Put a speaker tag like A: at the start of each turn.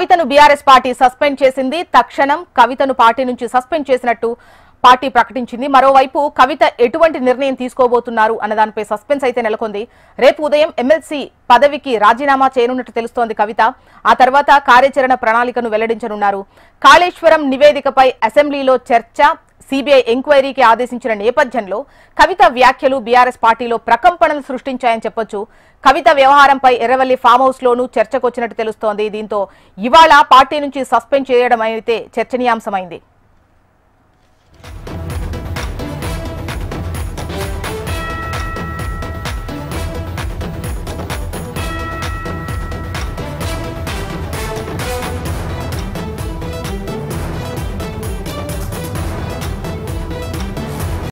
A: కవితను BRS party suspend చేసింది. తక్షణం కవితను పార్టీ నుంచి సస్పెండ్ చేసినట్టు పార్టీ ప్రకటించింది. మరోవైపు కవిత ఎటువంటి నిర్ణయం తీసుకోబోతున్నారు అన్న దానిపై సస్పెన్స్ అయితే నెలకొంది. రేపు ఉదయం ఎమ్మెల్సీ పదవికి రాజీనామా చేయనున్నట్టు తెలుస్తోంది కవిత. ఆ తర్వాత కార్యాచరణ ప్రణాళికను వెల్లడించనున్నారు. కాళేశ్వరం నివేదికపై అసెంబ్లీలో చర్చ, సిబిఐ ఎంక్వైరీకి ఆదేశించిన నేపథ్యంలో కవిత వ్యాఖ్యలు బీఆర్ఎస్ పార్టీలో ప్రకంపనలు సృష్టించాయని చెప్పొచ్చు. కవిత వ్యవహారంపై ఎర్రవల్లి ఫామ్ హౌస్ లోనూ చర్చకొచ్చినట్టు తెలుస్తోంది. దీంతో ఇవాళ పార్టీ నుంచి సస్పెండ్ చేయడం అయితే చర్చనీయాంశమైంది.